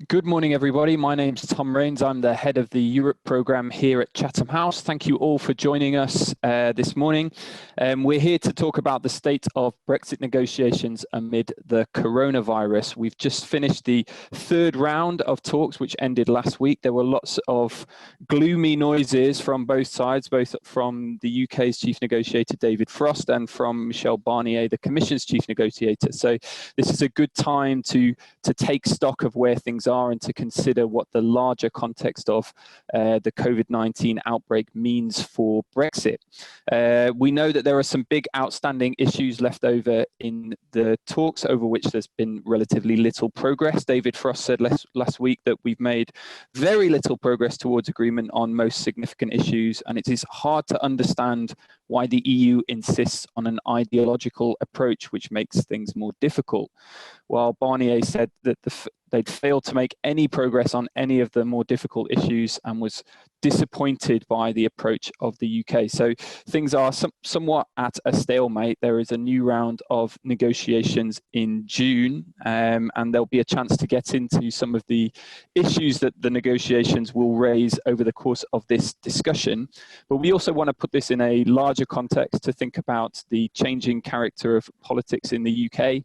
Good morning, everybody. My name's Tom Rains. I'm the head of the Europe programme here at Chatham House. Thank you all for joining us this morning. We're here to talk about the state of Brexit negotiations amid the coronavirus. We've just finished the third round of talks, which ended last week. There were lots of gloomy noises from both sides, both from the UK's chief negotiator, David Frost, and from Michel Barnier, the Commission's chief negotiator. So this is a good time to take stock of where things are and to consider what the larger context of the COVID-19 outbreak means for Brexit. We know that there are some big outstanding issues left over in the talks over which there's been relatively little progress. David Frost said last week that we've made very little progress towards agreement on most significant issues, and it is hard to understand why the EU insists on an ideological approach which makes things more difficult. While Barnier said that they'd failed to make any progress on any of the more difficult issues and was disappointed by the approach of the UK. So things are somewhat at a stalemate. There is a new round of negotiations in June, and there'll be a chance to get into some of the issues that the negotiations will raise over the course of this discussion. But we also want to put this in a larger context to think about the changing character of politics in the UK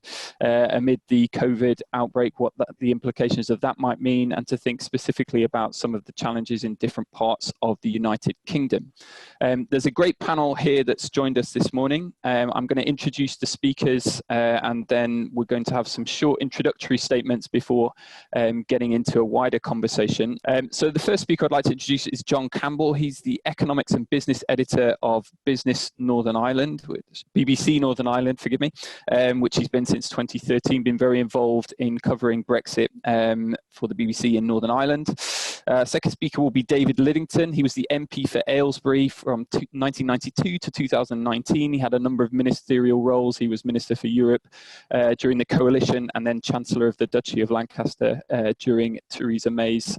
amid the COVID outbreak, what the implications of that might mean, and to think specifically about some of the challenges in different parts of the United Kingdom. There's a great panel here that's joined us this morning. I'm going to introduce the speakers and then we're going to have some short introductory statements before getting into a wider conversation. So the first speaker I'd like to introduce is John Campbell. He's the economics and business editor of Business Northern Ireland, BBC Northern Ireland, forgive me, which he's been since 2013, been very involved in covering Brexit for the BBC in Northern Ireland. Second speaker will be David Lidington. He was the MP for Aylesbury from 1992 to 2019. He had a number of ministerial roles. He was Minister for Europe during the coalition and then Chancellor of the Duchy of Lancaster during Theresa May's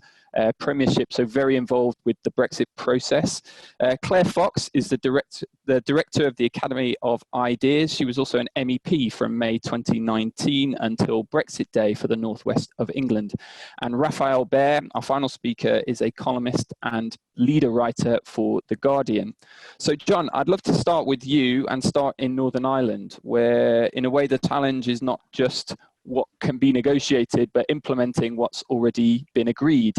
premiership, so very involved with the Brexit process. Claire Fox is the director of the Academy of Ideas. She was also an MEP from May 2019 until Brexit Day for the northwest of England. And Raphael Baer, our final speaker, is a columnist and leader writer for The Guardian. So John, I'd love to start with you and start in Northern Ireland, where in a way the challenge is not just what can be negotiated, but implementing what's already been agreed.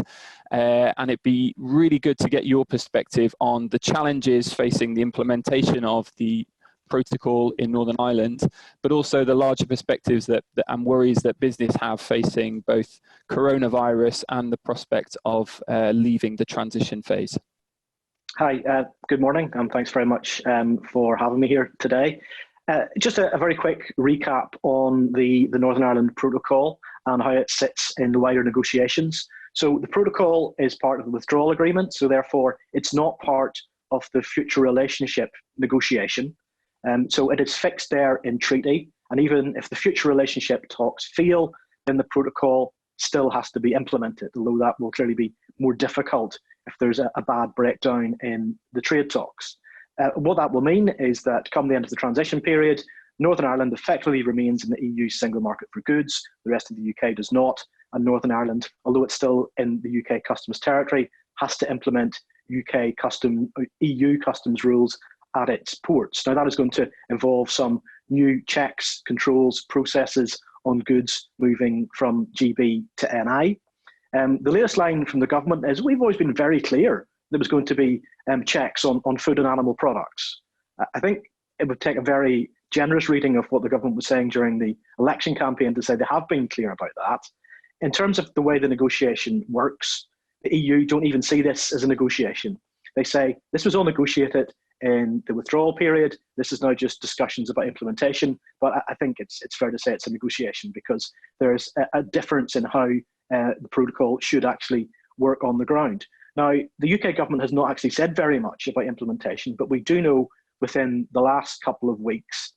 And it'd be really good to get your perspective on the challenges facing the implementation of the protocol in Northern Ireland, but also the larger perspectives and worries that business have facing both coronavirus and the prospect of leaving the transition phase. Hi, good morning, and thanks very much for having me here today. Just a very quick recap on the Northern Ireland Protocol and how it sits in the wider negotiations. So the protocol is part of the withdrawal agreement, so therefore it's not part of the future relationship negotiation. So it is fixed there in treaty, and even if the future relationship talks fail, then the protocol still has to be implemented, although that will clearly be more difficult if there's a bad breakdown in the trade talks. What that will mean is that come the end of the transition period, Northern Ireland effectively remains in the EU single market for goods, the rest of the UK does not, and Northern Ireland, although it's still in the UK customs territory, has to implement EU customs rules at its ports. Now that is going to involve some new checks, controls, processes on goods moving from GB to NI. The latest line from the government is we've always been very clear there was going to be checks on food and animal products. I think it would take a very generous reading of what the government was saying during the election campaign to say they have been clear about that. In terms of the way the negotiation works, the EU don't even see this as a negotiation. They say this was all negotiated in the withdrawal period. This is now just discussions about implementation. But I think it's fair to say it's a negotiation because there's a difference in how the protocol should actually work on the ground. Now, the UK government has not actually said very much about implementation, but we do know within the last couple of weeks,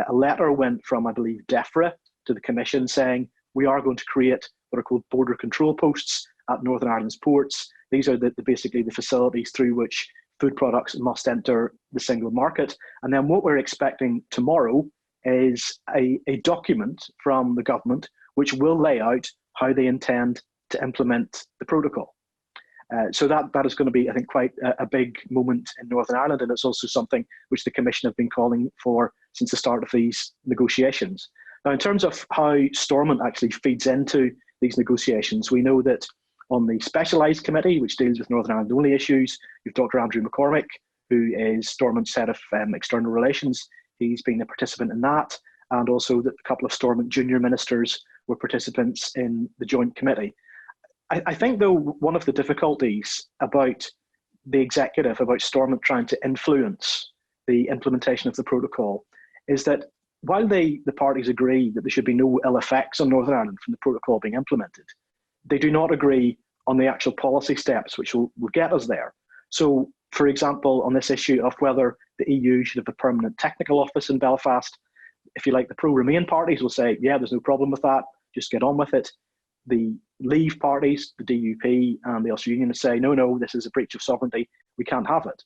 a letter went from, I believe, DEFRA to the Commission saying we are going to create what are called border control posts at Northern Ireland's ports. These are basically the facilities through which food products must enter the single market. And then what we're expecting tomorrow is a document from the government which will lay out how they intend to implement the protocol. So that is going to be, I think, quite a big moment in Northern Ireland, and it's also something which the Commission have been calling for since the start of these negotiations. Now, in terms of how Stormont actually feeds into these negotiations, we know that on the specialised committee, which deals with Northern Ireland only issues, you've Dr. Andrew McCormick, who is Stormont's head of external relations. He's been a participant in that, and also that a couple of Stormont junior ministers were participants in the joint committee. I think, though, one of the difficulties about the executive, about Stormont trying to influence the implementation of the protocol, is that while the parties agree that there should be no ill effects on Northern Ireland from the protocol being implemented, they do not agree on the actual policy steps which will get us there. So, for example, on this issue of whether the EU should have a permanent technical office in Belfast, if you like, the pro-Remain parties will say, yeah, there's no problem with that, just get on with it. The Leave parties, the DUP and the Ulster Union say, no, this is a breach of sovereignty, we can't have it.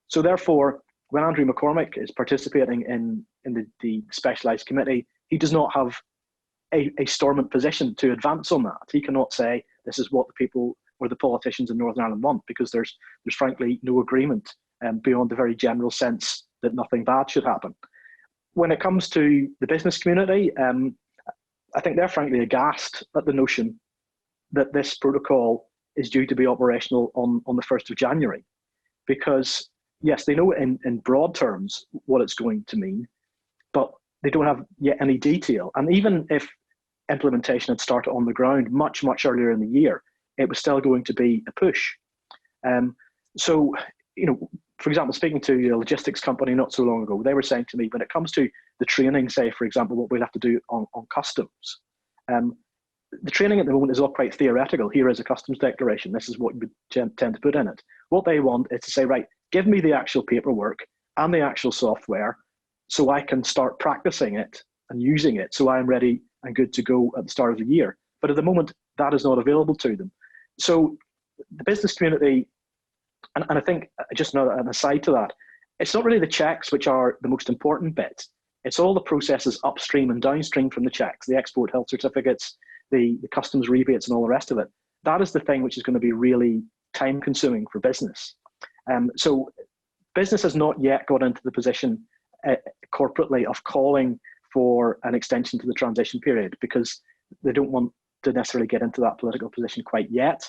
So therefore, when Andrew McCormick is participating in the specialised committee, he does not have a Stormont position to advance on that. He cannot say this is what the people or the politicians in Northern Ireland want, because there's frankly no agreement beyond the very general sense that nothing bad should happen. When it comes to the business community, I think they're frankly aghast at the notion that this protocol is due to be operational on the 1st of January. Because, yes, they know in broad terms what it's going to mean, but they don't have yet any detail. And even if implementation had started on the ground much, much earlier in the year, it was still going to be a push. So, for example, speaking to a logistics company not so long ago, they were saying to me, when it comes to the training, say, for example, what we'll have to do on customs, the training at the moment is all quite theoretical. Here is a customs declaration. This is what you would tend to put in it. What they want is to say, right, give me the actual paperwork and the actual software so I can start practicing it and using it so I'm ready and good to go at the start of the year. But at the moment, that is not available to them. So the business community, and I think just an aside to that, it's not really the checks which are the most important bit. It's all the processes upstream and downstream from the checks, the export health certificates, the customs rebates and all the rest of it. That is the thing which is going to be really time consuming for business. So business has not yet got into the position corporately of calling for an extension to the transition period, because they don't want to necessarily get into that political position quite yet.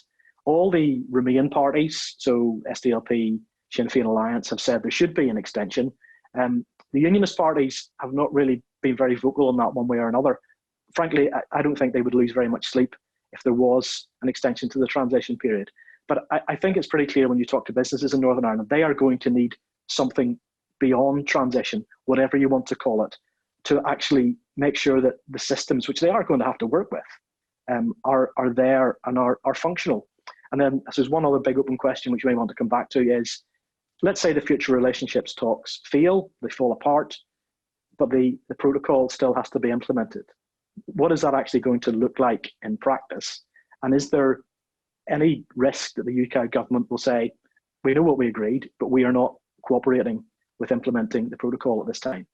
All the Remain parties, so SDLP, Sinn Féin Alliance, have said there should be an extension. The Unionist parties have not really been very vocal on that one way or another. Frankly, I don't think they would lose very much sleep if there was an extension to the transition period. But I think it's pretty clear when you talk to businesses in Northern Ireland, they are going to need something beyond transition, whatever you want to call it, to actually make sure that the systems, which they are going to have to work with, are there and are functional. And then there's one other big open question which you may want to come back to is, let's say the future relationships talks fail, they fall apart, but the protocol still has to be implemented. What is that actually going to look like in practice? And is there any risk that the UK government will say, we know what we agreed, but we are not cooperating with implementing the protocol at this time?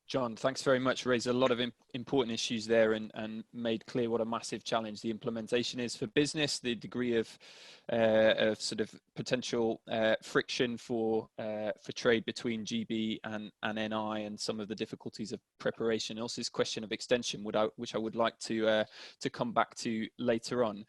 John, thanks very much. Raised a lot of important issues there and made clear what a massive challenge the implementation is for business, the degree of sort of potential friction for trade between GB and NI, and some of the difficulties of preparation. Also, this question of extension, which I would like to come back to later on.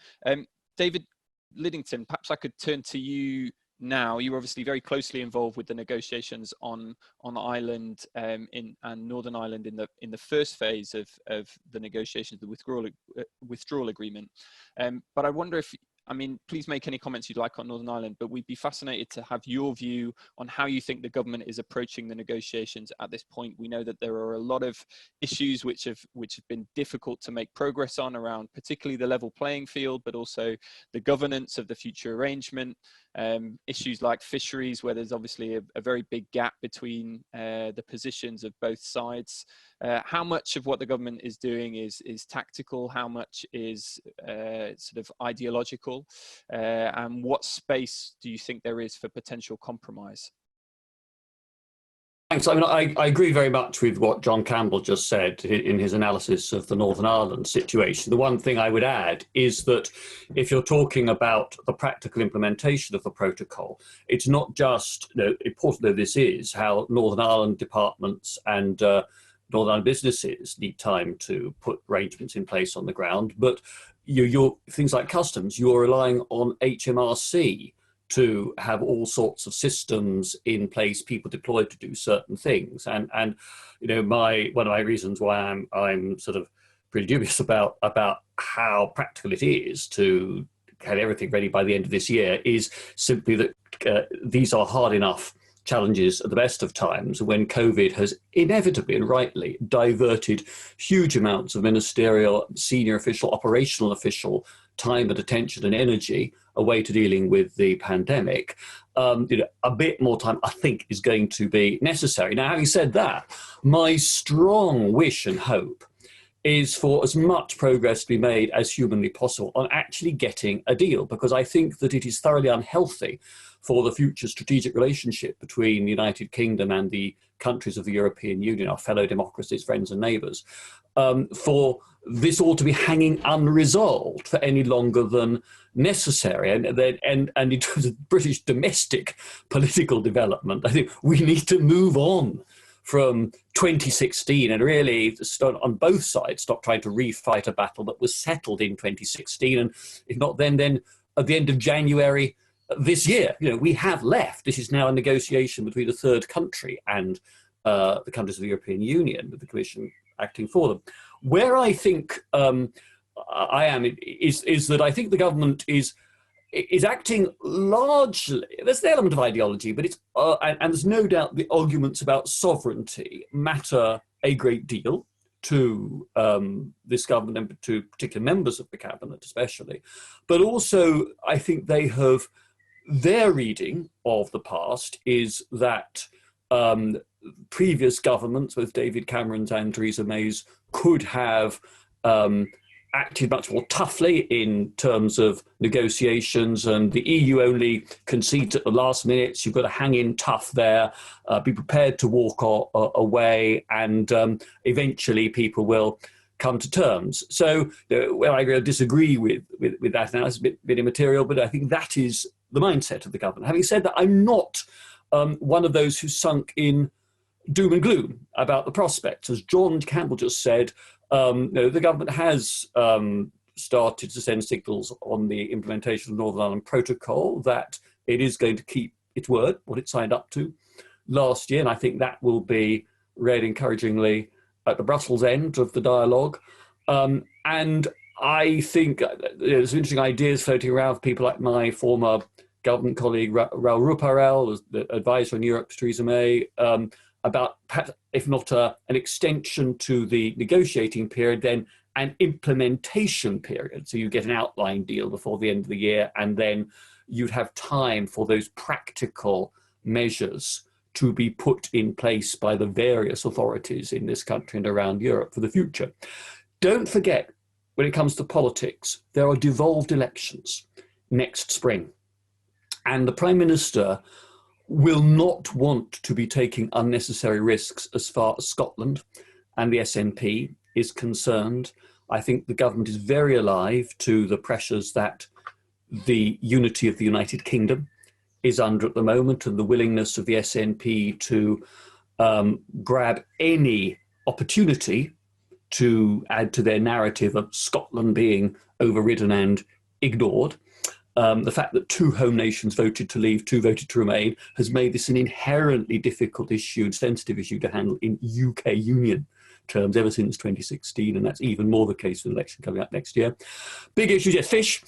David Liddington, perhaps I could turn to you now. You're obviously very closely involved with the negotiations on Ireland and Northern Ireland in the first phase of the negotiations, the withdrawal agreement. But I wonder if, please make any comments you'd like on Northern Ireland, but we'd be fascinated to have your view on how you think the government is approaching the negotiations at this point. We know that there are a lot of issues which have been difficult to make progress on, around particularly the level playing field, but also the governance of the future arrangement. Issues like fisheries, where there's obviously a very big gap between the positions of both sides. How much of what the government is doing is tactical? How much is sort of ideological? And what space do you think there is for potential compromise? Thanks. I mean, I agree very much with what John Campbell just said in his analysis of the Northern Ireland situation. The one thing I would add is that if you're talking about the practical implementation of the protocol, it's not just, important though this is, how Northern Ireland departments and Northern Ireland businesses need time to put arrangements in place on the ground, but you're things like customs, you're relying on HMRC to have all sorts of systems in place, people deployed to do certain things. And one of my reasons why I'm sort of pretty dubious about how practical it is to have everything ready by the end of this year is simply that these are hard enough challenges at the best of times when COVID has inevitably and rightly diverted huge amounts of ministerial, senior official, operational official time and attention and energy away to dealing with the pandemic. A bit more time, I think, is going to be necessary. Now, having said that, my strong wish and hope is for as much progress to be made as humanly possible on actually getting a deal, because I think that it is thoroughly unhealthy for the future strategic relationship between the United Kingdom and the countries of the European Union, our fellow democracies, friends and neighbours, for this all to be hanging unresolved for any longer than necessary. And in terms of British domestic political development, I think we need to move on from 2016 and really start on both sides, stop trying to refight a battle that was settled in 2016. And if not then at the end of January this year, we have left. This is now a negotiation between a third country and the countries of the European Union, with the Commission acting for them. Where I think I am is that I think the government is acting largely, there's the element of ideology, but it's and there's no doubt the arguments about sovereignty matter a great deal to this government and to particular members of the cabinet especially. But also I think their reading of the past is that previous governments, both David Cameron's and Theresa May's, could have acted much more toughly in terms of negotiations, and the EU only concedes at the last minute. You've got to hang in tough there, be prepared to walk away, and eventually people will come to terms. So I disagree with that analysis, a bit immaterial, but I think that is the mindset of the government. Having said that, I'm not one of those who sunk in doom and gloom about the prospects. As John Campbell just said, the government has started to send signals on the implementation of the Northern Ireland Protocol that it is going to keep its word, what it signed up to last year, and I think that will be read encouragingly at the Brussels end of the dialogue. And I think there's some interesting ideas floating around, people like my former government colleague Raoul Ruparel, the advisor on Europe to Theresa May, about perhaps, if not an extension to the negotiating period, then an implementation period. So you get an outline deal before the end of the year, and then you'd have time for those practical measures to be put in place by the various authorities in this country and around Europe for the future. Don't forget, when it comes to politics, there are devolved elections next spring. And the Prime Minister will not want to be taking unnecessary risks as far as Scotland and the SNP is concerned. I think the government is very alive to the pressures that the unity of the United Kingdom is under at the moment, and the willingness of the SNP to grab any opportunity to add to their narrative of Scotland being overridden and ignored. The fact that 2 home nations voted to leave, 2 voted to remain, has made this an inherently difficult issue, sensitive issue to handle in UK Union terms ever since 2016, and that's even more the case with the election coming up next year. Big issues, yes, fish.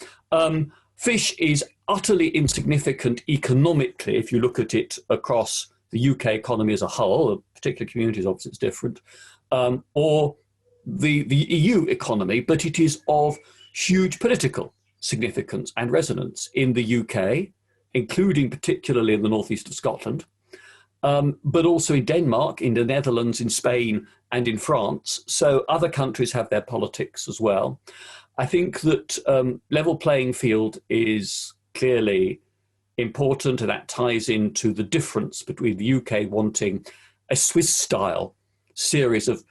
Fish is utterly insignificant economically if you look at it across the UK economy as a whole. Particular communities, obviously, it's different, or the EU economy, but it is of huge political significance and resonance in the UK, including particularly in the northeast of Scotland, but also in Denmark, in the Netherlands, in Spain, and in France. So other countries have their politics as well. I think that level playing field is clearly important, and that ties into the difference between the UK wanting a Swiss-style series of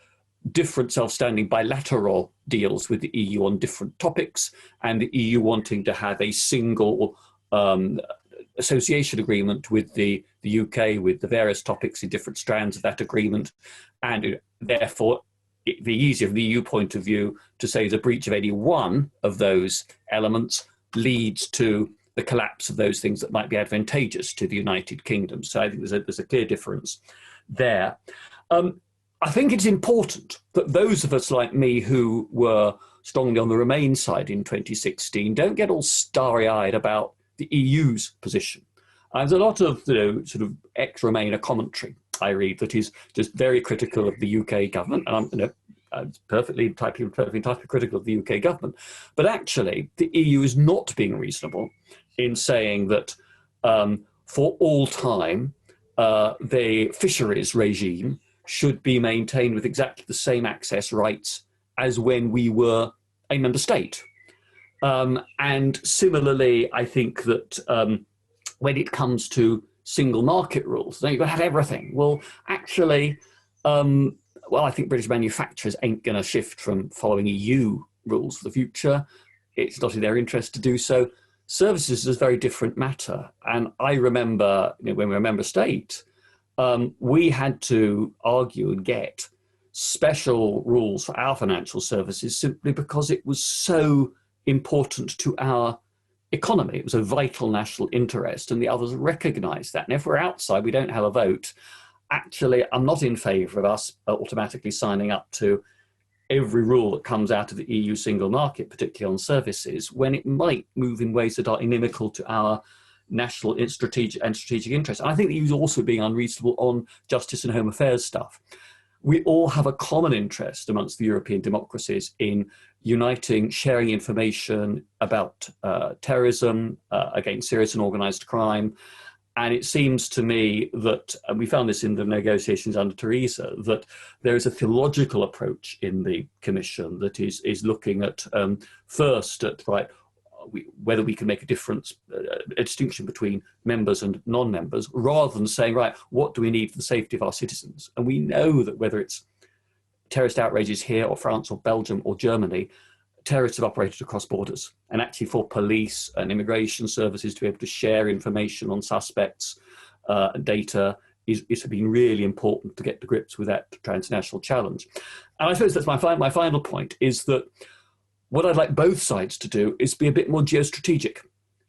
different self-standing bilateral deals with the EU on different topics, and the EU wanting to have a single association agreement with the UK with the various topics in different strands of that agreement, and therefore it'd be easier from the EU point of view to say the breach of any one of those elements leads to the collapse of those things that might be advantageous to the United Kingdom. So I think there's a clear difference there. I think it's important that those of us like me who were strongly on the Remain side in 2016 don't get all starry-eyed about the EU's position. There's a lot of sort of ex-Remainer commentary I read that is just very critical of the UK government, and I'm perfectly entitled to be critical of the UK government. But actually, the EU is not being reasonable in saying that for all time, the fisheries regime should be maintained with exactly the same access rights as when we were a member state. And similarly, I think that when it comes to single market rules, then you've got to have everything. Well, actually, I think British manufacturers ain't going to shift from following EU rules for the future. It's not in their interest to do so. Services is a very different matter. And I remember when we were a member state, we had to argue and get special rules for our financial services simply because it was so important to our economy. It was a vital national interest, and the others recognised that. And if we're outside, we don't have a vote. Actually, I'm not in favour of us automatically signing up to every rule that comes out of the EU single market, particularly on services, when it might move in ways that are inimical to our national strategic interests. And I think the EU is also being unreasonable on justice and home affairs stuff. We all have a common interest amongst the European democracies in uniting, sharing information about terrorism, against serious and organised crime. And it seems to me that, and we found this in the negotiations under Theresa, that there is a theological approach in the Commission that is looking at, first at whether we can make a difference, a distinction between members and non-members, rather than saying, right, what do we need for the safety of our citizens? And we know that whether it's terrorist outrages here or France or Belgium or Germany, terrorists have operated across borders. And actually for police and immigration services to be able to share information on suspects and data is been really important to get to grips with that transnational challenge. And I suppose that's my final point, is that what I'd like both sides to do is be a bit more geostrategic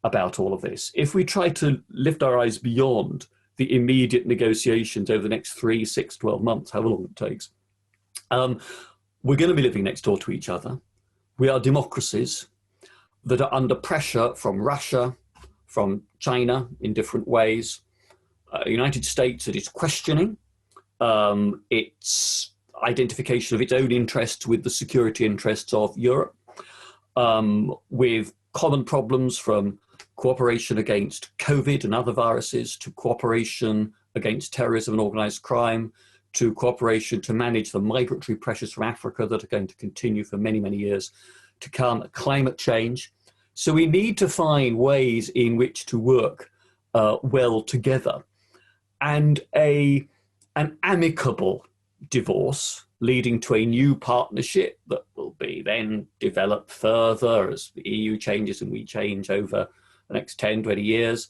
about all of this. If we try to lift our eyes beyond the immediate negotiations over the next 3, 6, 12 months, however long it takes, we're going to be living next door to each other. We are democracies that are under pressure from Russia, from China in different ways, United States that is questioning its identification of its own interests with the security interests of Europe, with common problems from cooperation against COVID and other viruses to cooperation against terrorism and organised crime, to cooperation to manage the migratory pressures from Africa that are going to continue for many, many years to come, climate change. So we need to find ways in which to work well together. And an amicable divorce leading to a new partnership that will be then developed further as the EU changes and we change over the next 10, 20 years,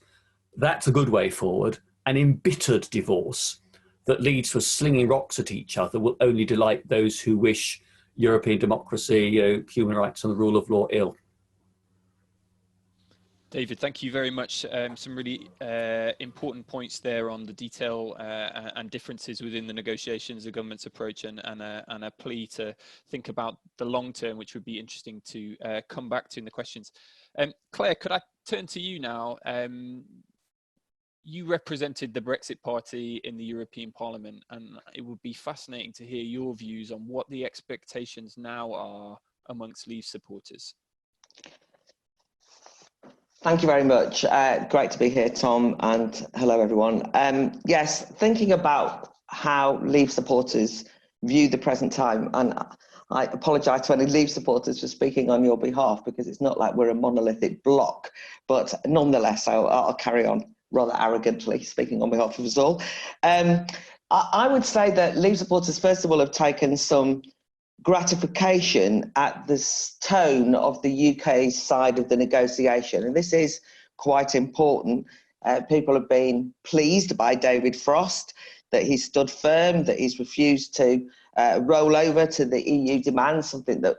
that's a good way forward. An embittered divorce that leads to us slinging rocks at each other will only delight those who wish European democracy, human rights and the rule of law ill. David, thank you very much. Some really important points there on the detail and differences within the negotiations, the government's approach, and a plea to think about the long term, which would be interesting to come back to in the questions. Claire, could I turn to you now? You represented the Brexit Party in the European Parliament, and it would be fascinating to hear your views on what the expectations now are amongst Leave supporters. Thank you very much. Great to be here, Tom, and hello, everyone. Yes, thinking about how Leave supporters view the present time, and I apologise to any Leave supporters for speaking on your behalf, because it's not like we're a monolithic block, but nonetheless, I'll carry on rather arrogantly speaking on behalf of us all. I would say that Leave supporters, first of all, have taken some gratification at the tone of the UK side of the negotiation. And this is quite important. People have been pleased by David Frost, that he stood firm, that he's refused to roll over to the EU demands, something that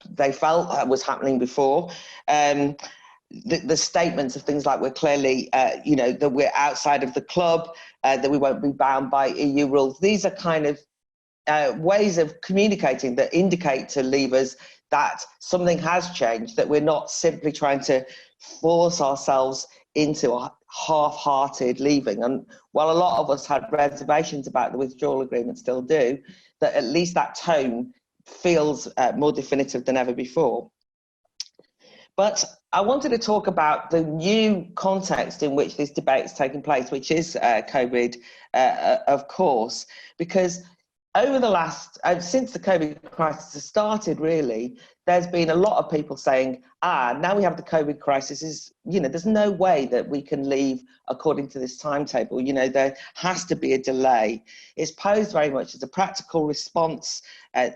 they felt was happening before. The statements of things like we're clearly, that we're outside of the club, that we won't be bound by EU rules. These are kind of ways of communicating that indicate to Leavers that something has changed, that we're not simply trying to force ourselves into a half-hearted leaving. And while a lot of us had reservations about the withdrawal agreement, still do, that at least that tone feels more definitive than ever before. But I wanted to talk about the new context in which this debate is taking place, which is COVID, of course, because over the last, since the COVID crisis has started, really, there's been a lot of people saying, now we have the COVID crisis, there's no way that we can leave according to this timetable. There has to be a delay. It's posed very much as a practical response.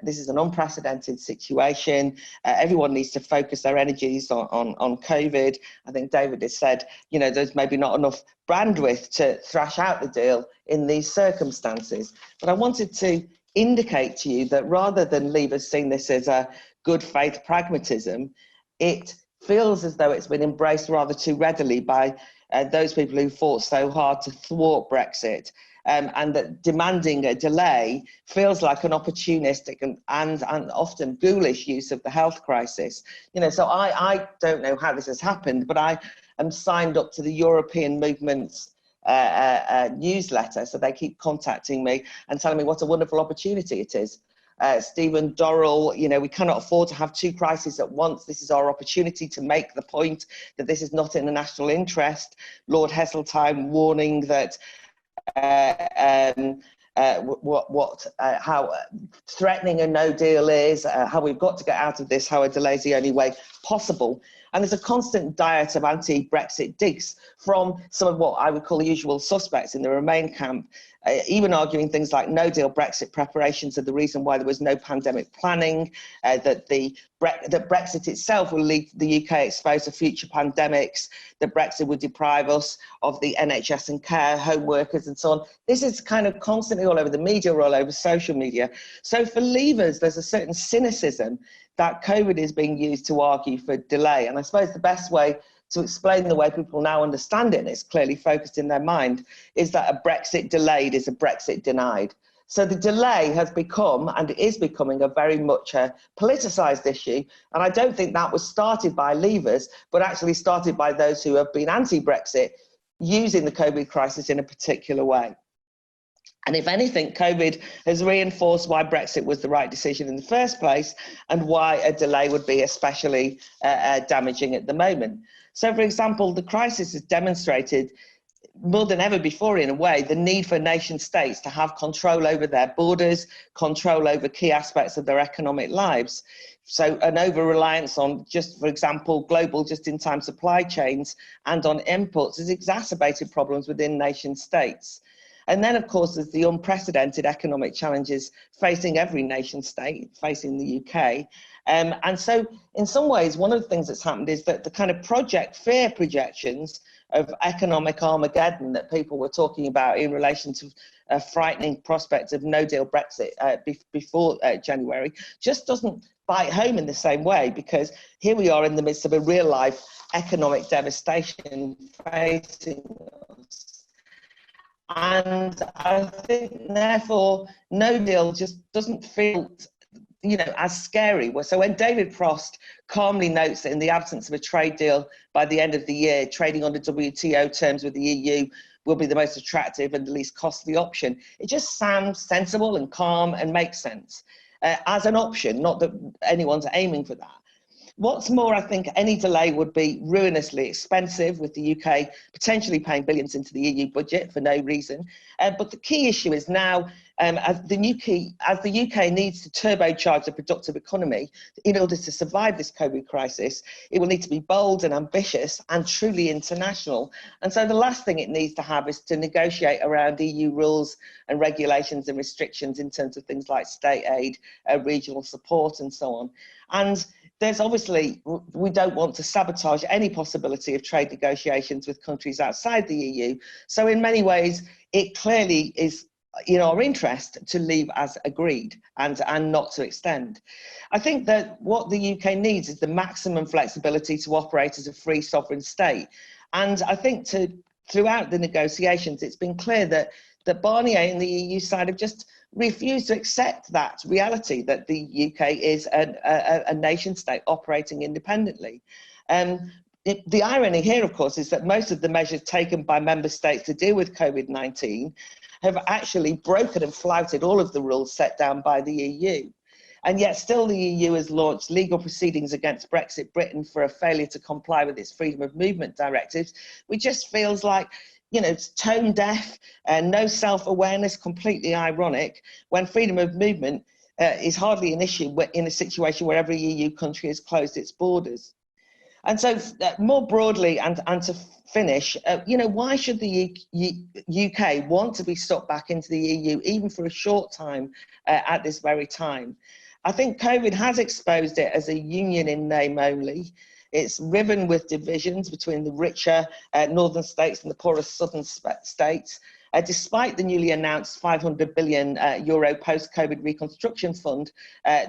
This is an unprecedented situation. Everyone needs to focus their energies on COVID. I think David has said, there's maybe not enough bandwidth to thrash out the deal in these circumstances. But I wanted to indicate to you that rather than leave us seeing this as a good faith pragmatism, it feels as though it's been embraced rather too readily by those people who fought so hard to thwart Brexit, and that demanding a delay feels like an opportunistic and often ghoulish use of the health crisis. So I don't know how this has happened, but I am signed up to the European Movement's newsletter, so they keep contacting me and telling me what a wonderful opportunity it is. Stephen Dorrell, we cannot afford to have two crises at once. This is our opportunity to make the point that this is not in the national interest. Lord Heseltine warning that how threatening a no deal is, how we've got to get out of this, how a delay is the only way possible. And there's a constant diet of anti-Brexit digs from some of what I would call the usual suspects in the Remain camp, even arguing things like no deal Brexit preparations are the reason why there was no pandemic planning, that Brexit itself will leave the UK exposed to future pandemics, that Brexit would deprive us of the NHS and care, home workers and so on. This is kind of constantly all over the media, all over social media. So for Leavers, there's a certain cynicism that COVID is being used to argue for delay. And I suppose the best way to explain the way people now understand it, and it's clearly focused in their mind, is that a Brexit delayed is a Brexit denied. So the delay has become, and is becoming, a very much a politicised issue. And I don't think that was started by Leavers, but actually started by those who have been anti-Brexit, using the COVID crisis in a particular way. And if anything, COVID has reinforced why Brexit was the right decision in the first place, and why a delay would be especially damaging at the moment. So, for example, the crisis has demonstrated more than ever before, in a way, the need for nation states to have control over their borders, control over key aspects of their economic lives. So an over-reliance on, just for example, global just-in-time supply chains and on imports has exacerbated problems within nation states. And then, of course, there's the unprecedented economic challenges facing every nation state, facing the UK. And so, in some ways, one of the things that's happened is that the kind of Project Fear projections of economic Armageddon that people were talking about in relation to a frightening prospect of no-deal Brexit before January just doesn't bite home in the same way, because here we are in the midst of a real-life economic devastation facing us. And I think, therefore, no deal just doesn't feel, as scary. So when David Frost calmly notes that in the absence of a trade deal by the end of the year, trading under WTO terms with the EU will be the most attractive and the least costly option, it just sounds sensible and calm and makes sense as an option, not that anyone's aiming for that. What's more, I think any delay would be ruinously expensive, with the UK potentially paying billions into the EU budget for no reason. But the key issue is now as the UK needs to turbocharge the productive economy in order to survive this COVID crisis, it will need to be bold and ambitious and truly international. And so the last thing it needs to have is to negotiate around EU rules and regulations and restrictions in terms of things like state aid, regional support and so on. And there's obviously, we don't want to sabotage any possibility of trade negotiations with countries outside the EU. So in many ways, it clearly is in our interest to leave as agreed and not to extend. I think that what the UK needs is the maximum flexibility to operate as a free sovereign state. And I think throughout the negotiations, it's been clear that Barnier and the EU side have just refused to accept that reality, that the UK is a nation state operating independently. The irony here, of course, is that most of the measures taken by member states to deal with COVID-19 have actually broken and flouted all of the rules set down by the EU. And yet still the EU has launched legal proceedings against Brexit Britain for a failure to comply with its freedom of movement directives, which just feels like, you know, it's tone deaf and no self-awareness, completely ironic, when freedom of movement is hardly an issue in a situation where every EU country has closed its borders. And so more broadly, and to finish, you know, why should the UK want to be sucked back into the EU, even for a short time at this very time? I think COVID has exposed it as a union in name only. It's riven with divisions between the richer northern states and the poorer southern states. Despite the newly announced €500 billion post-COVID reconstruction fund,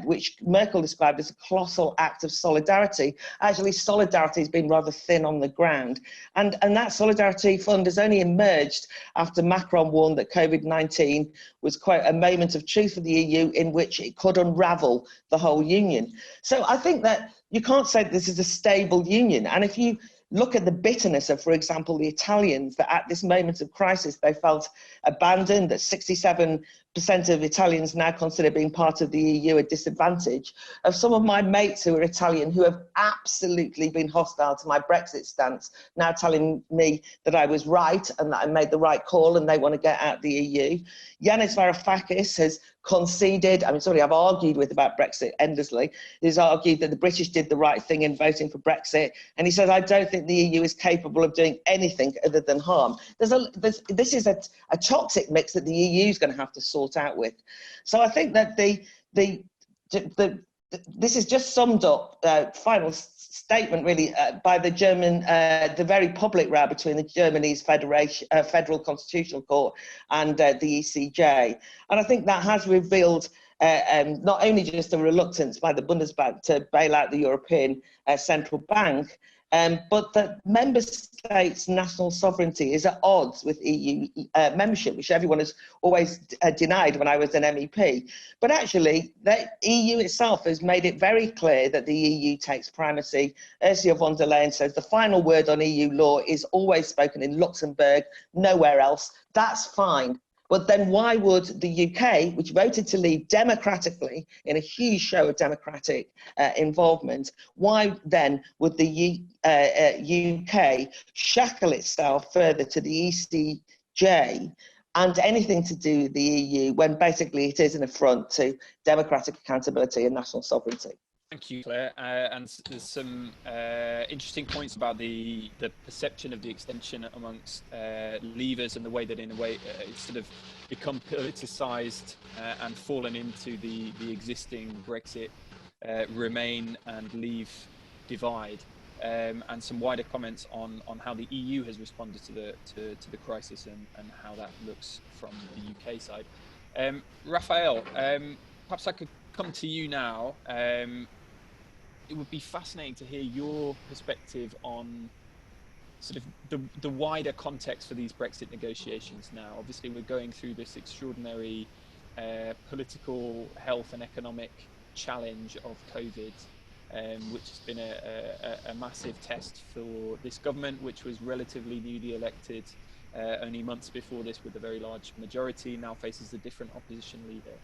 which Merkel described as a colossal act of solidarity, actually solidarity has been rather thin on the ground. And that solidarity fund has only emerged after Macron warned that COVID-19 was, quote, a moment of truth for the EU in which it could unravel the whole union. So I think that you can't say that this is a stable union. And if you look at the bitterness of, for example, the Italians, that at this moment of crisis, they felt abandoned, that 67% of Italians now consider being part of the EU a disadvantage. Of some of my mates who are Italian, who have absolutely been hostile to my Brexit stance, now telling me that I was right and that I made the right call and they want to get out of the EU. Yanis Varoufakis has conceded, I mean, sorry, I've argued with about Brexit endlessly. He's argued that the British did the right thing in voting for Brexit. And he says, I don't think the EU is capable of doing anything other than harm. This is a toxic mix that the EU is going to have to sort out with. So I think that this is just summed up, final statement really, by the German, the very public row between the Germany's Federal Constitutional Court and the ECJ. And I think that has revealed not only just a reluctance by the Bundesbank to bail out the European Central Bank, but that member states' national sovereignty is at odds with EU membership, which everyone has always denied when I was an MEP. But actually, the EU itself has made it very clear that the EU takes primacy. Ursula von der Leyen says the final word on EU law is always spoken in Luxembourg, nowhere else. That's fine. But then why would the UK, which voted to leave democratically in a huge show of democratic involvement, why then would the UK shackle itself further to the ECJ and anything to do with the EU when basically it is an affront to democratic accountability and national sovereignty? Thank you, Claire. And there's some interesting points about the perception of the extension amongst leavers and the way that, in a way, it's sort of become politicised and fallen into the existing Brexit Remain and Leave divide, and some wider comments on how the EU has responded to the crisis and how that looks from the UK side. Raphael, perhaps I could come to you now. It would be fascinating to hear your perspective on sort of the wider context for these Brexit negotiations now. Obviously, we're going through this extraordinary political, health and economic challenge of COVID, which has been a massive test for this government, which was relatively newly elected only months before this with a very large majority, now faces a different opposition leader.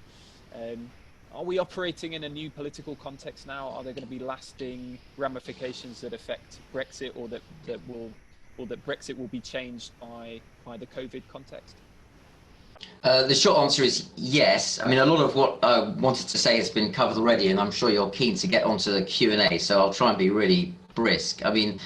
Are we operating in a new political context now? Are there going to be lasting ramifications that affect Brexit, or that Brexit will be changed by the COVID context? The short answer is yes. I mean, a lot of what I wanted to say has been covered already, and I'm sure you're keen to get onto the Q&A, so I'll try and be really brisk. I mean,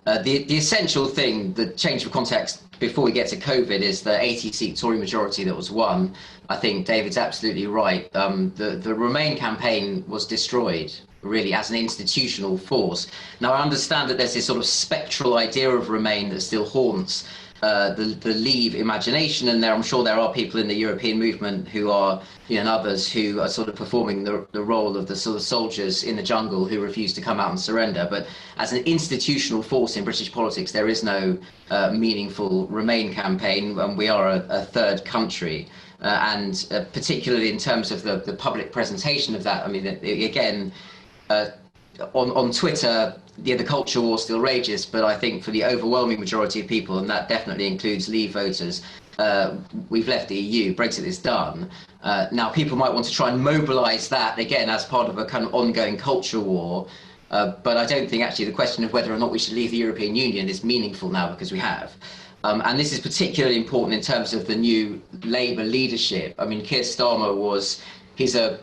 the essential thing, the change of context before we get to COVID, is the 80-seat Tory majority that was won. I think David's absolutely right. The Remain campaign was destroyed, really, as an institutional force. Now, I understand that there's this sort of spectral idea of Remain that still haunts the Leave imagination, and I'm sure there are people in the European movement who are, and others who are sort of performing the role of the sort of soldiers in the jungle who refuse to come out and surrender. But as an institutional force in British politics, there is no meaningful Remain campaign, and we are a third country. And particularly in terms of the public presentation of that, I mean, again, on Twitter, the culture war still rages, but I think for the overwhelming majority of people, and that definitely includes Leave voters, we've left the EU, Brexit is done. Now, people might want to try and mobilise that, again, as part of a kind of ongoing culture war, but I don't think actually the question of whether or not we should leave the European Union is meaningful now, because we have. And this is particularly important in terms of the new Labour leadership. I mean, Keir Starmer he's a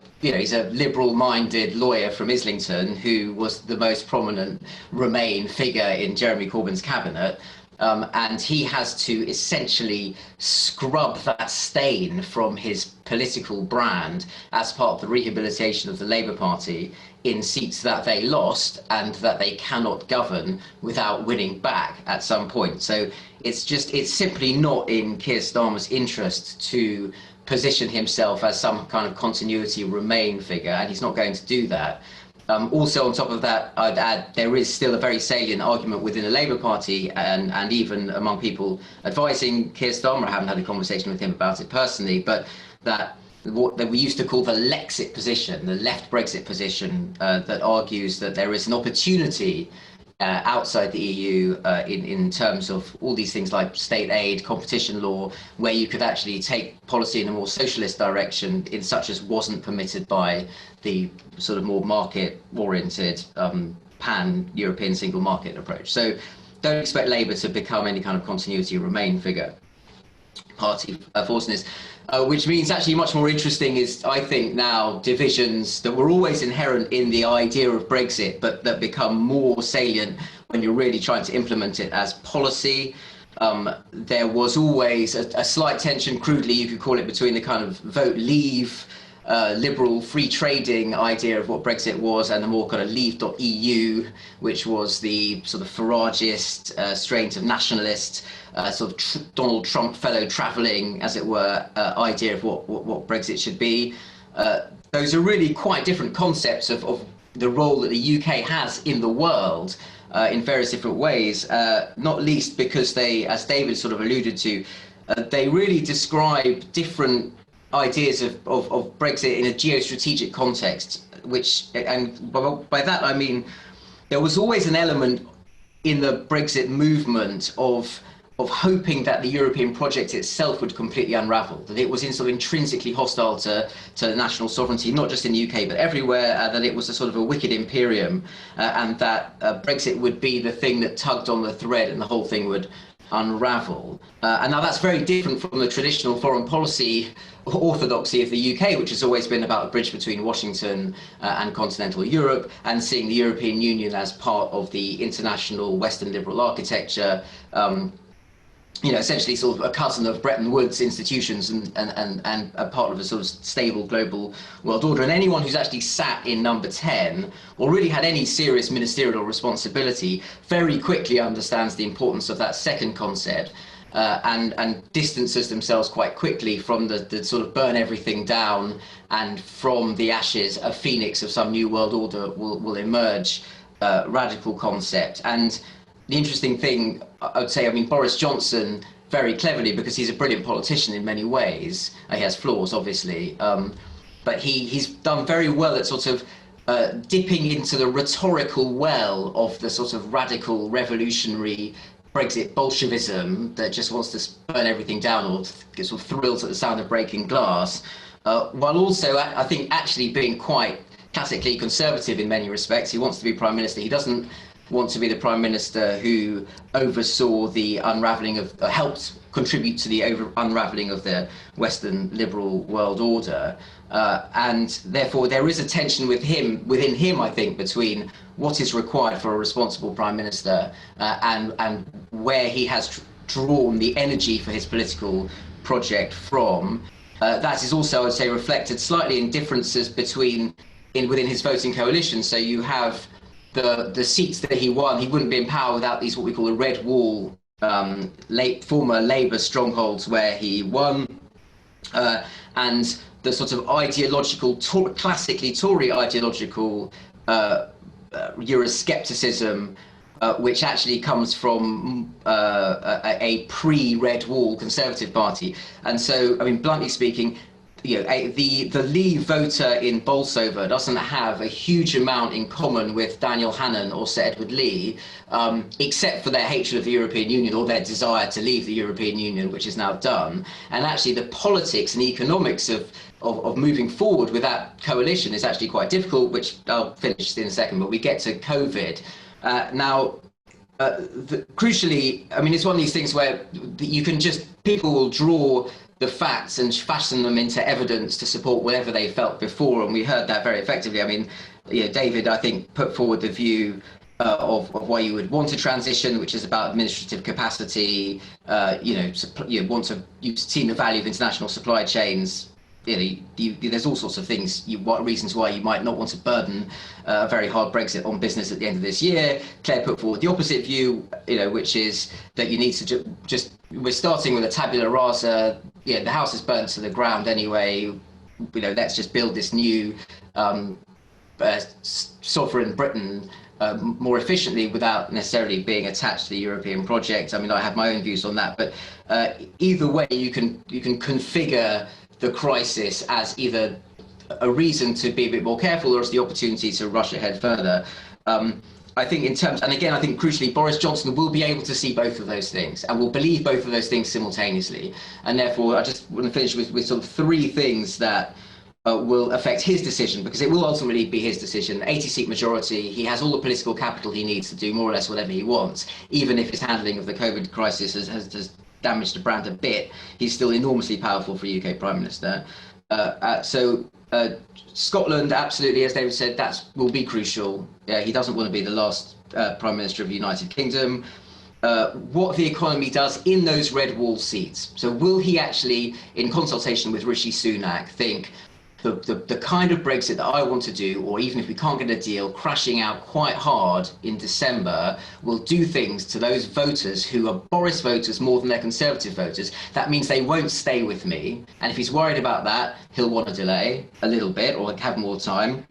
liberal-minded lawyer from Islington who was the most prominent Remain figure in Jeremy Corbyn's cabinet. And he has to essentially scrub that stain from his political brand as part of the rehabilitation of the Labour Party in seats that they lost and that they cannot govern without winning back at some point. So it's simply not in Keir Starmer's interest to position himself as some kind of continuity Remain figure, and he's not going to do that. Also, on top of that, I'd add there is still a very salient argument within the Labour Party and even among people advising Keir Starmer. I haven't had a conversation with him about it personally, but that what we used to call the Lexit position, the left Brexit position, that argues that there is an opportunity outside the EU in terms of all these things like state aid, competition law, where you could actually take policy in a more socialist direction, in such as wasn't permitted by the sort of more market-oriented pan-European single market approach. So don't expect Labour to become any kind of continuity Remain figure. Party force in this. Which means actually much more interesting is, I think, now divisions that were always inherent in the idea of Brexit, but that become more salient when you're really trying to implement it as policy. There was always a slight tension, crudely you could call it, between the kind of vote Leave, liberal free trading idea of what Brexit was, and the more kind of Leave.eu, which was the sort of Farageist strains of nationalist, sort of Donald Trump fellow travelling, as it were, idea of what Brexit should be. Those are really quite different concepts of the role that the UK has in the world in various different ways, not least because they, as David sort of alluded to, they really describe different ideas of Brexit in a geostrategic context, and by that I mean there was always an element in the Brexit movement of hoping that the European project itself would completely unravel, that it was sort of intrinsically hostile to national sovereignty, not just in the UK, but everywhere, that it was a sort of a wicked imperium, and that Brexit would be the thing that tugged on the thread and the whole thing would unravel. And now that's very different from the traditional foreign policy orthodoxy of the UK, which has always been about a bridge between Washington and continental Europe, and seeing the European Union as part of the international Western liberal architecture, essentially sort of a cousin of Bretton Woods institutions and a part of a sort of stable global world order. And anyone who's actually sat in number 10 or really had any serious ministerial responsibility very quickly understands the importance of that second concept, and distances themselves quite quickly from the sort of burn everything down, and from the ashes a phoenix of some new world order will emerge radical concept. And the interesting thing, I would say, I mean, Boris Johnson, very cleverly, because he's a brilliant politician in many ways, he has flaws, obviously, but he's done very well at sort of dipping into the rhetorical well of the sort of radical revolutionary Brexit Bolshevism that just wants to burn everything down or gets sort of thrills at the sound of breaking glass, while also, I think, actually being quite classically conservative in many respects. He wants to be Prime Minister. He doesn't want to be the Prime Minister who oversaw the unravelling of, helped contribute to the unravelling of the Western liberal world order. And therefore there is a tension within him, I think, between what is required for a responsible Prime Minister and where he has drawn the energy for his political project from. That is also, I would say, reflected slightly in differences within his voting coalition. So you have the seats that he won. He wouldn't be in power without these, what we call a red wall, former Labour strongholds where he won, and the sort of ideological, classically Tory ideological Euroscepticism, which actually comes from a pre-Red Wall Conservative Party. And so, I mean, bluntly speaking, the Leave voter in Bolsover doesn't have a huge amount in common with Daniel Hannan or Sir Edward Lee, except for their hatred of the European Union or their desire to leave the European Union, which is now done. And actually the politics and economics of moving forward with that coalition is actually quite difficult, which I'll finish in a second, but we get to COVID. Crucially, I mean, it's one of these things where people will draw the facts and fashion them into evidence to support whatever they felt before, and we heard that very effectively. I mean, David, I think, put forward the view of why you would want a transition, which is about administrative capacity. You've seen the value of international supply chains. There's all sorts of reasons why you might not want to burden a very hard Brexit on business at the end of this year. Claire put forward the opposite view, which is that you need to we're starting with a tabula rasa. The house is burnt to the ground anyway. Let's just build this new sovereign Britain more efficiently without necessarily being attached to the European project. I mean, I have my own views on that, but either way, you can configure the crisis as either a reason to be a bit more careful or as the opportunity to rush ahead further. I think I think crucially, Boris Johnson will be able to see both of those things and will believe both of those things simultaneously. And therefore, I just want to finish with sort of three things that will affect his decision, because it will ultimately be his decision. 80-seat majority, he has all the political capital he needs to do more or less whatever he wants, even if his handling of the COVID crisis has damaged the brand a bit. He's still enormously powerful for a UK Prime Minister. Scotland, absolutely, as David said, that will be crucial. He doesn't want to be the last Prime Minister of the United Kingdom. What the economy does in those red wall seats. So will he actually, in consultation with Rishi Sunak, think the kind of Brexit that I want to do, or even if we can't get a deal, crashing out quite hard in December, will do things to those voters who are Boris voters more than they're Conservative voters. That means they won't stay with me. And if he's worried about that, he'll want to delay a little bit or have more time.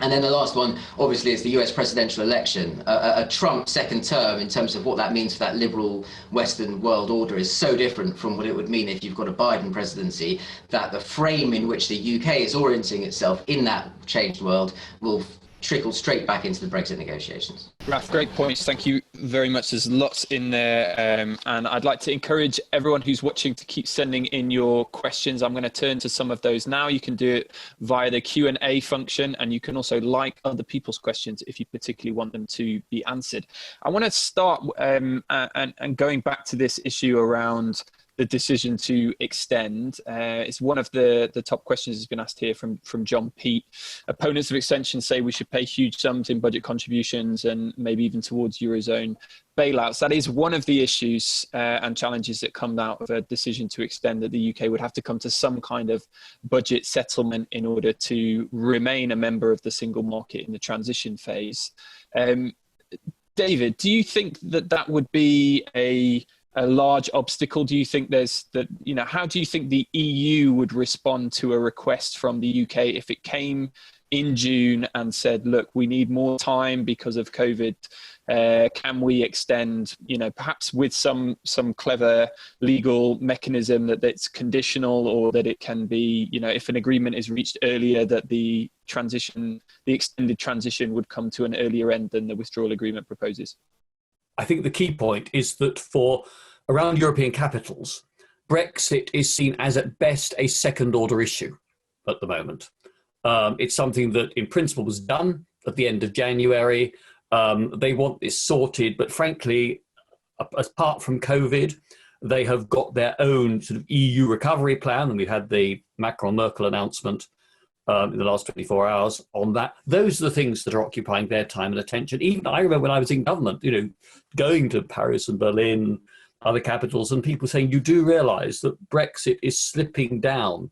And then the last one, obviously, is the US presidential election. A Trump second term, in terms of what that means for that liberal Western world order, is so different from what it would mean if you've got a Biden presidency, that the frame in which the UK is orienting itself in that changed world will trickle straight back into the Brexit negotiations. Raf, great points. Thank you very much. There's lots in there. And I'd like to encourage everyone who's watching to keep sending in your questions. I'm going to turn to some of those now. You can do it via the Q&A function, and you can also like other people's questions if you particularly want them to be answered. I want to start and going back to this issue around the decision to extend. It's one of the top questions that's been asked here from John Pete. Opponents of extension say we should pay huge sums in budget contributions and maybe even towards Eurozone bailouts. That is one of the issues and challenges that come out of a decision to extend, that the UK would have to come to some kind of budget settlement in order to remain a member of the single market in the transition phase. David, do you think that would be a large obstacle? Do you think how do you think the EU would respond to a request from the UK if it came in June and said, look, we need more time because of COVID? Can we extend, perhaps with some clever legal mechanism that it's conditional, or that it can be, if an agreement is reached earlier, that the extended transition would come to an earlier end than the withdrawal agreement proposes? I think the key point is that for around European capitals, Brexit is seen as at best a second order issue at the moment. It's something that in principle was done at the end of January. They want this sorted, but frankly, apart from COVID, they have got their own sort of EU recovery plan, and we've had the Macron-Merkel announcement in the last 24 hours on that. Those are the things that are occupying their time and attention. Even I remember when I was in government, going to Paris and Berlin, other capitals, and people saying, you do realise that Brexit is slipping down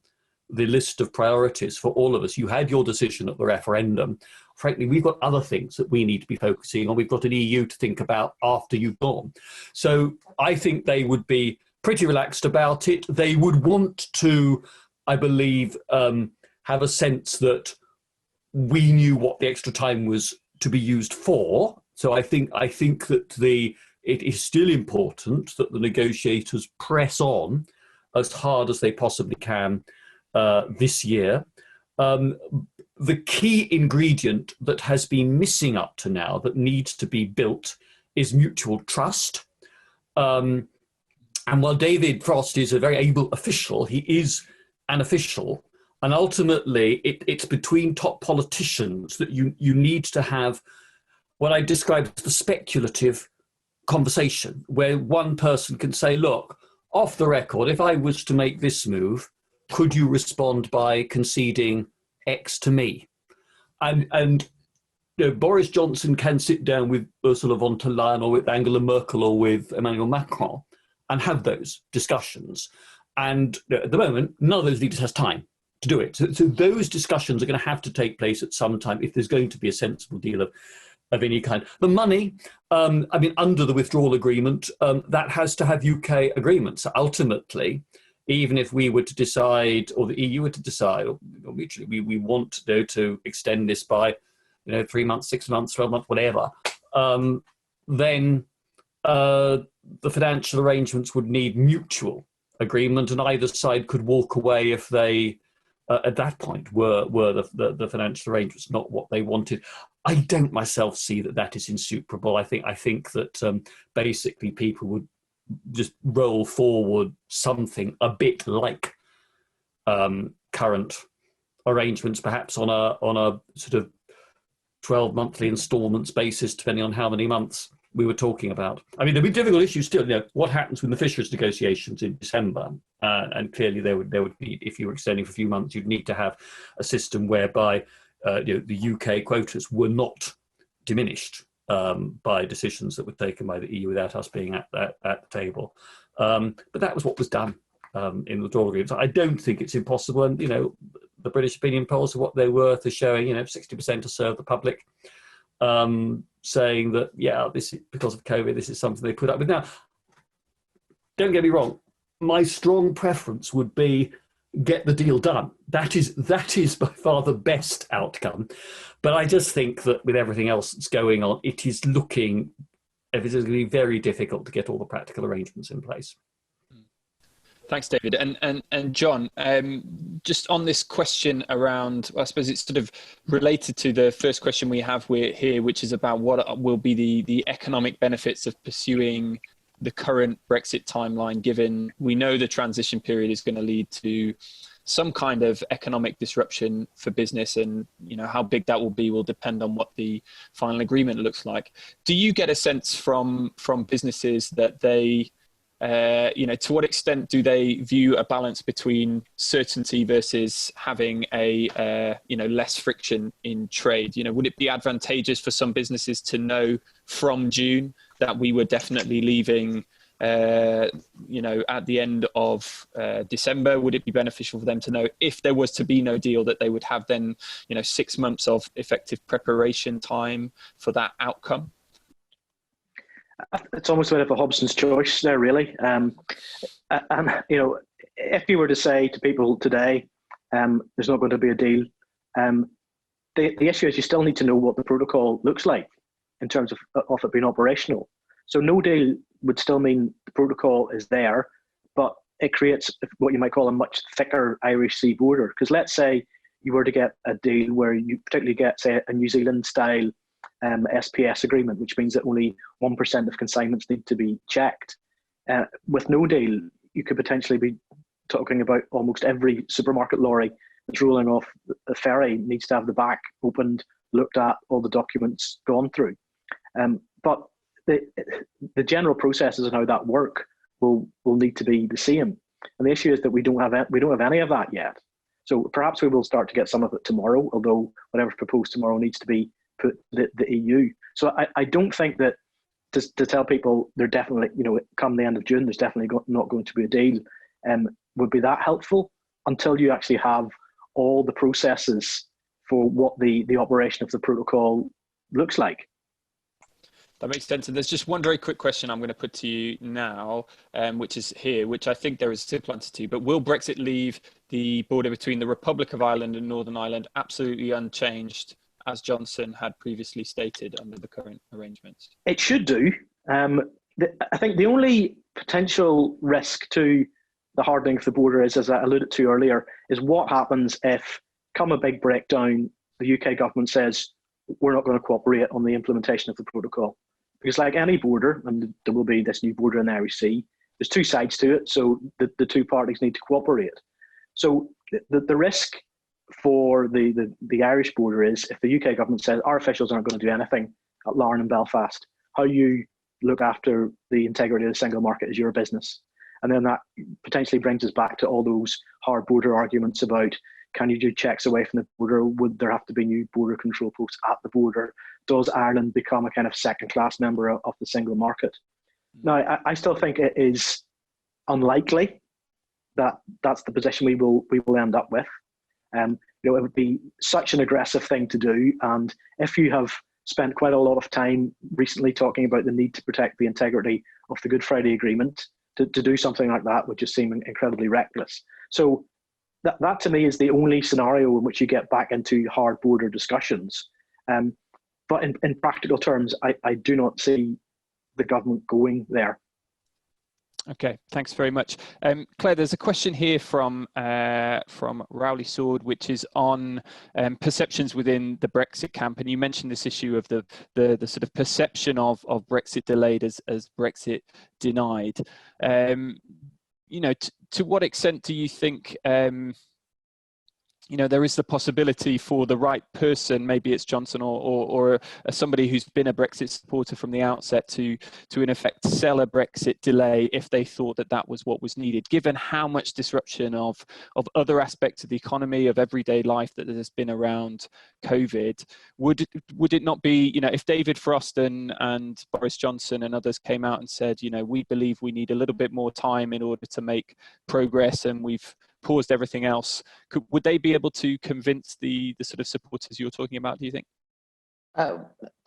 the list of priorities for all of us. You had your decision at the referendum. Frankly, we've got other things that we need to be focusing on. We've got an EU to think about after you've gone. So I think they would be pretty relaxed about it. They would want to, I believe, have a sense that we knew what the extra time was to be used for. So I think that it is still important that the negotiators press on as hard as they possibly can this year. The key ingredient that has been missing up to now that needs to be built is mutual trust. And while David Frost is a very able official, he is an official. And ultimately, it's between top politicians that you need to have what I describe as the speculative conversation, where one person can say, look, off the record, if I was to make this move, could you respond by conceding X to me? And Boris Johnson can sit down with Ursula von der Leyen or with Angela Merkel or with Emmanuel Macron and have those discussions. And at the moment, none of those leaders has time to do it. So those discussions are going to have to take place at some time if there's going to be a sensible deal of any kind. The money, under the withdrawal agreement, that has to have UK agreement. So ultimately, even if we were to decide, or the EU were to decide, or mutually, we want to extend this by 3 months, 6 months, 12 months, whatever, then the financial arrangements would need mutual agreement, and either side could walk away if they at that point were the financial arrangements not what they wanted. I don't myself see that is insuperable. I think that basically people would just roll forward something a bit like current arrangements, perhaps on a sort of 12 monthly installments basis, depending on how many months we were talking about. There'll be difficult issues still. What happens with the fisheries negotiations in December? And clearly, there would be, if you were extending for a few months, you'd need to have a system whereby the UK quotas were not diminished by decisions that were taken by the EU without us being at the table. But that was what was done in the withdrawal agreement. So I don't think it's impossible. And the British opinion polls are what they're worth, are showing 60% to serve the public. Saying that, this is because of COVID, this is something they put up with. Now, don't get me wrong, my strong preference would be get the deal done. That is by far the best outcome. But I just think that with everything else that's going on, it is looking, if it's going to be very difficult to get all the practical arrangements in place. Thanks, David. And John, just on this question around, I suppose it's sort of related to the first question we have here, which is about what will be the economic benefits of pursuing the current Brexit timeline, given we know the transition period is going to lead to some kind of economic disruption for business, and how big that will be will depend on what the final agreement looks like. Do you get a sense from businesses that they to what extent do they view a balance between certainty versus having a less friction in trade? Would it be advantageous for some businesses to know from June that we were definitely leaving at the end of December? Would it be beneficial for them to know if there was to be no deal that they would have then 6 months of effective preparation time for that outcome? It's almost a bit of a Hobson's choice there, really. And if you were to say to people today, there's not going to be a deal, the issue is you still need to know what the protocol looks like in terms of it being operational. So no deal would still mean the protocol is there, but it creates what you might call a much thicker Irish Sea border. Because let's say you were to get a deal where you particularly get, say, a New Zealand-style SPS agreement, which means that only 1% of consignments need to be checked. With no deal, you could potentially be talking about almost every supermarket lorry that's rolling off the ferry needs to have the back opened, looked at, all the documents gone through. But the general processes and how that work will need to be the same. And the issue is that we don't have any of that yet. So perhaps we will start to get some of it tomorrow, although whatever's proposed tomorrow needs to be put the EU. So I don't think that to tell people they're definitely, come the end of June, there's definitely not going to be a deal, would be that helpful until you actually have all the processes for what the operation of the protocol looks like. That makes sense. And there's just one very quick question I'm going to put to you now, which is here, which I think there is a simple answer to. But will Brexit leave the border between the Republic of Ireland and Northern Ireland absolutely unchanged, as Johnson had previously stated under the current arrangements? It should do. I think the only potential risk to the hardening of the border is, as I alluded to earlier, is what happens if, come a big breakdown, the UK government says, we're not going to cooperate on the implementation of the protocol. Because like any border, and there will be this new border in the Irish Sea, there's two sides to it, so the two parties need to cooperate. So the risk for the Irish border is if the UK government says our officials aren't going to do anything at Larne and Belfast, how you look after the integrity of the single market is your business. And then that potentially brings us back to all those hard border arguments about, can you do checks away from the border? Would there have to be new border control posts at the border? Does Ireland become a kind of second-class member of the single market? Now, I still think it is unlikely that that's the position we will end up with. It would be such an aggressive thing to do, and if you have spent quite a lot of time recently talking about the need to protect the integrity of the Good Friday Agreement, to do something like that would just seem incredibly reckless. So that to me is the only scenario in which you get back into hard border discussions. But in practical terms, I do not see the government going there. Okay, thanks very much. Claire, there's a question here from Rowley Sword, which is on perceptions within the Brexit camp. And you mentioned this issue of the sort of perception of Brexit delayed as Brexit denied. To what extent do you think there is the possibility for the right person, maybe it's Johnson or somebody who's been a Brexit supporter from the outset, to in effect sell a Brexit delay if they thought that was what was needed, given how much disruption of other aspects of the economy, of everyday life that has been around COVID? Would it not be, if David Frost and Boris Johnson and others came out and said, we believe we need a little bit more time in order to make progress and we've paused everything else, would they be able to convince the sort of supporters you're talking about, do you think?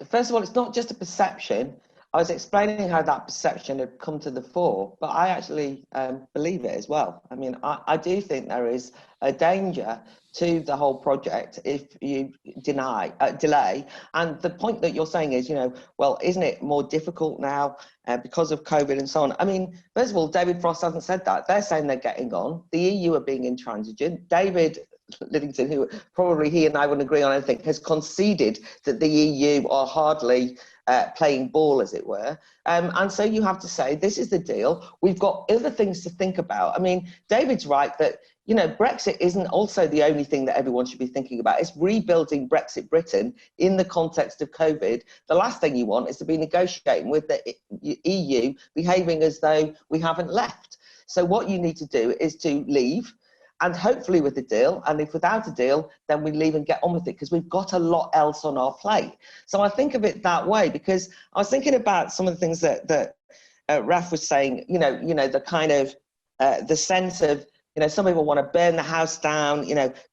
First of all, it's not just a perception. I was explaining how that perception had come to the fore, but I actually believe it as well. I mean, I do think there is a danger to the whole project if you delay. And the point that you're saying is, well, isn't it more difficult now because of COVID and so on? I mean, first of all, David Frost hasn't said that. They're saying they're getting on. The EU are being intransigent. David Livingston, who probably he and I wouldn't agree on anything, has conceded that the EU are hardly playing ball, as it were. And so you have to say, this is the deal. We've got other things to think about. I mean, David's right that, Brexit isn't also the only thing that everyone should be thinking about. It's rebuilding Brexit Britain in the context of COVID. The last thing you want is to be negotiating with the EU behaving as though we haven't left. So what you need to do is to leave, and hopefully with a deal, and if without a deal, then we leave and get on with it, because we've got a lot else on our plate. So I think of it that way, because I was thinking about some of the things that Raf was saying, the kind of, the sense of, some people want to burn the house down,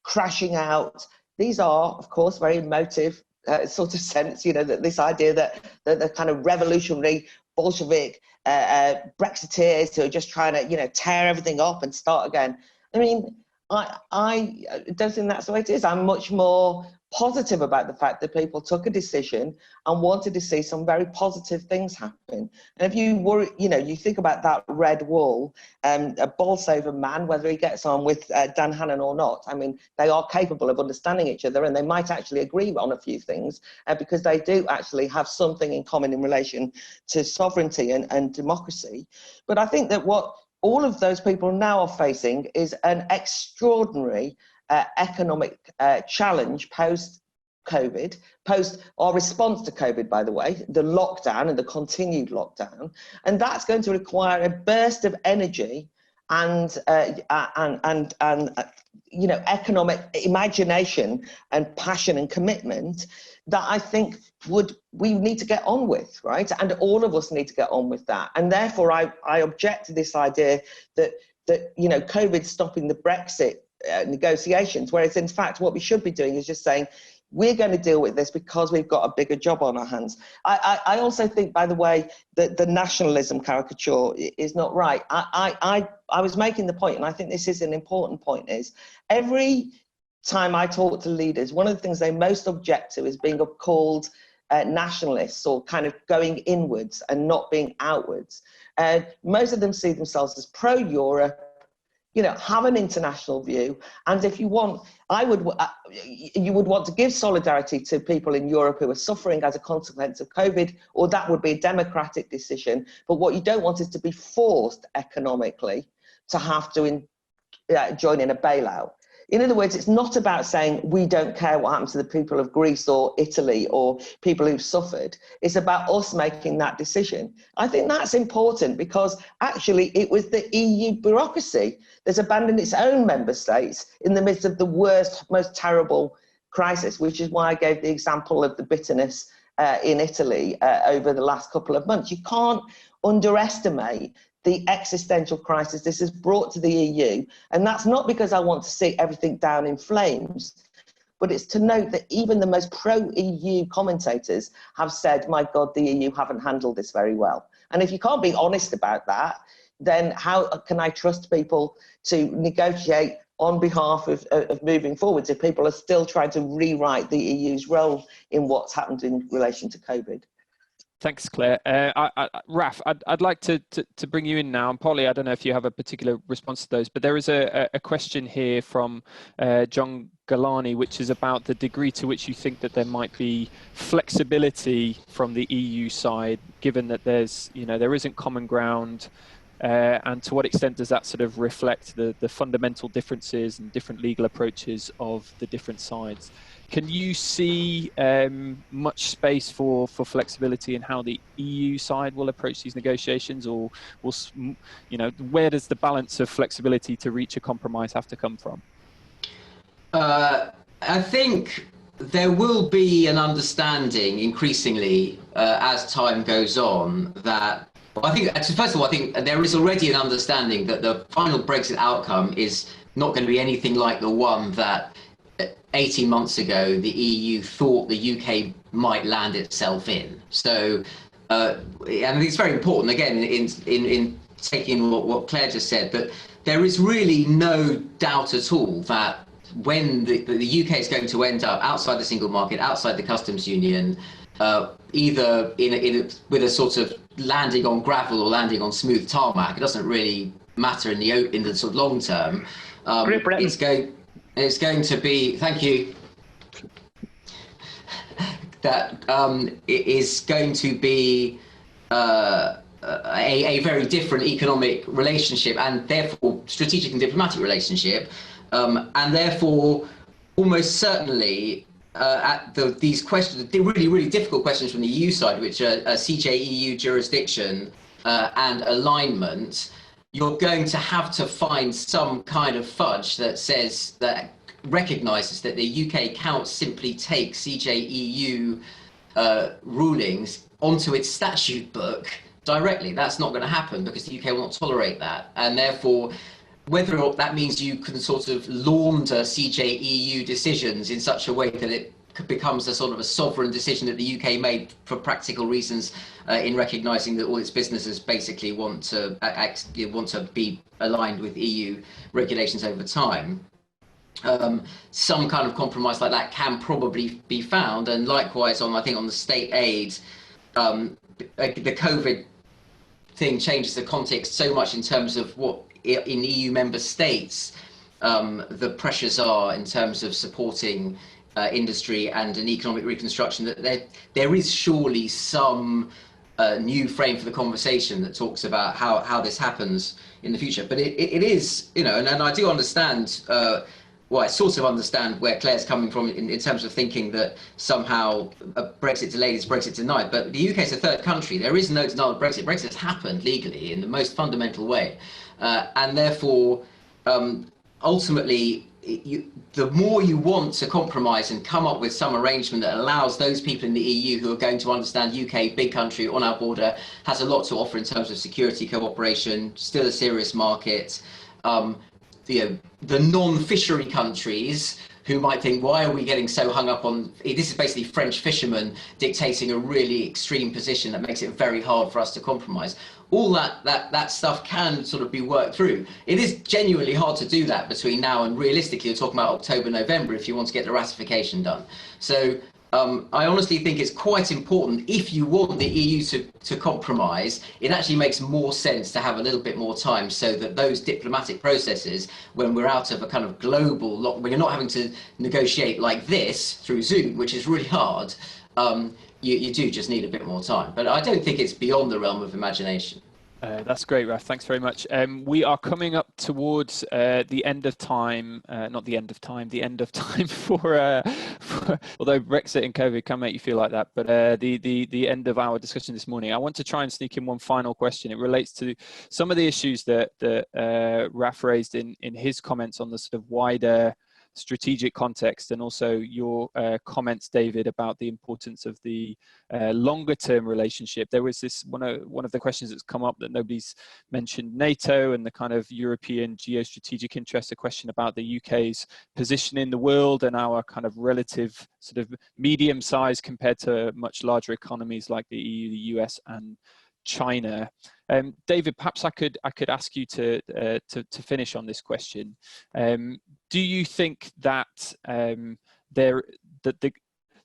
crashing out. These are, of course, very emotive sort of sense, that this idea that the kind of revolutionary Bolshevik Brexiteers who are just trying to, tear everything up and start again. I mean, I don't think that's the way it is. I'm much more positive about the fact that people took a decision and wanted to see some very positive things happen. And if you were, you think about that red wall, a Bolsover man, whether he gets on with Dan Hannan or not, I mean, they are capable of understanding each other, and they might actually agree on a few things because they do actually have something in common in relation to sovereignty and democracy. But I think that what all of those people now are facing is an extraordinary economic challenge post COVID, post our response to COVID, by the way, the lockdown and the continued lockdown, and that's going to require a burst of energy and you know, economic imagination and passion and commitment that I think we need to get on with, right? And all of us need to get on with that. And therefore, I object to this idea that you know, COVID's stopping the Brexit negotiations, whereas in fact what we should be doing is just saying we're going to deal with this because we've got a bigger job on our hands. I also think, by the way, that the nationalism caricature is not right. I was making the point, and I think this is an important point, is every time I talk to leaders, one of the things they most object to is being called nationalists or kind of going inwards and not being outwards. Most of them see themselves as pro-Europe, you know, have an international view, and if you want, you would want to give solidarity to people in Europe who are suffering as a consequence of COVID, or that would be a democratic decision. But what you don't want is to be forced economically to have to join in a bailout. In other words, it's not about saying we don't care what happens to the people of Greece or Italy or people who've suffered. It's about us making that decision. I think that's important because actually it was the EU bureaucracy that's abandoned its own member states in the midst of the worst, most terrible crisis, which is why I gave the example of the bitterness in Italy over the last couple of months. You can't underestimate the existential crisis this has brought to the EU. And that's not because I want to see everything down in flames, but it's to note that even the most pro-EU commentators have said, my God, the EU haven't handled this very well. And if you can't be honest about that, then how can I trust people to negotiate on behalf of moving forwards if people are still trying to rewrite the EU's role in what's happened in relation to COVID? Thanks, Claire. Raf, I'd like to bring you in now. And Polly, I don't know if you have a particular response to those, but there is a question here from John Galani, which is about the degree to which you think that there might be flexibility from the EU side, given that there isn't common ground, and to what extent does that sort of reflect the fundamental differences and different legal approaches of the different sides? Can you see much space for flexibility in how the EU side will approach these negotiations, or where does the balance of flexibility to reach a compromise have to come from? I think there will be an understanding increasingly as time goes on that. I think, first of all, I think there is already an understanding that the final Brexit outcome is not going to be anything like the one that 18 months ago the EU thought the UK might land itself in. So I think it's very important, again, in taking what Claire just said, that there is really no doubt at all that when the UK is going to end up outside the single market, outside the customs union, either with a sort of landing on gravel or landing on smooth tarmac, it doesn't really matter in the sort of long term. It's going to be, thank you, that it is going to be a very different economic relationship and therefore strategic and diplomatic relationship, and therefore almost certainly these questions, the really, really difficult questions from the EU side, which are CJ-EU jurisdiction and alignment, you're going to have to find some kind of fudge that recognises that the UK cannot simply take CJ-EU rulings onto its statute book directly. That's not going to happen because the UK will not tolerate that, and therefore whether or not that means you can sort of launder CJ-EU decisions in such a way that it becomes a sort of a sovereign decision that the UK made for practical reasons, in recognising that all its businesses basically want to be aligned with EU regulations over time. Some kind of compromise like that can probably be found, and likewise I think on the state aid, the COVID thing changes the context so much in terms of what in EU member states the pressures are in terms of supporting industry and an economic reconstruction, that there is surely some new frame for the conversation that talks about how this happens in the future. But it is, and I do understand well, I sort of understand where Claire's coming from in terms of thinking that somehow a Brexit delayed is Brexit denied. But the UK is a third country. There is no denial of Brexit. Brexit has happened legally in the most fundamental way. And therefore, ultimately, the more you want to compromise and come up with some arrangement that allows those people in the EU who are going to understand UK, big country on our border, has a lot to offer in terms of security cooperation, still a serious market. The non-fishery countries who might think, why are we getting so hung up on, this is basically French fishermen dictating a really extreme position that makes it very hard for us to compromise. All that stuff can sort of be worked through. It is genuinely hard to do that between now and, realistically, you're talking about October, November if you want to get the ratification done. So I honestly think it's quite important, if you want the EU to compromise, it actually makes more sense to have a little bit more time so that those diplomatic processes, when we're out of a kind of global, when you're not having to negotiate like this through Zoom, which is really hard, you do just need a bit more time. But I don't think it's beyond the realm of imagination. That's great, Raf. Thanks very much. We are coming up towards the end of time, not the end of time, the end of time for although Brexit and COVID can make you feel like that, but the end of our discussion this morning. I want to try and sneak in one final question. It relates to some of the issues that Raf raised in his comments on the sort of wider strategic context, and also your comments, David, about the importance of the longer term relationship. There was this one of the questions that's come up that nobody's mentioned NATO and the kind of European geostrategic interest, a question about the UK's position in the world and our kind of relative sort of medium size compared to much larger economies like the EU, the US and China. David, perhaps I could ask you to finish on this question. Do you think that there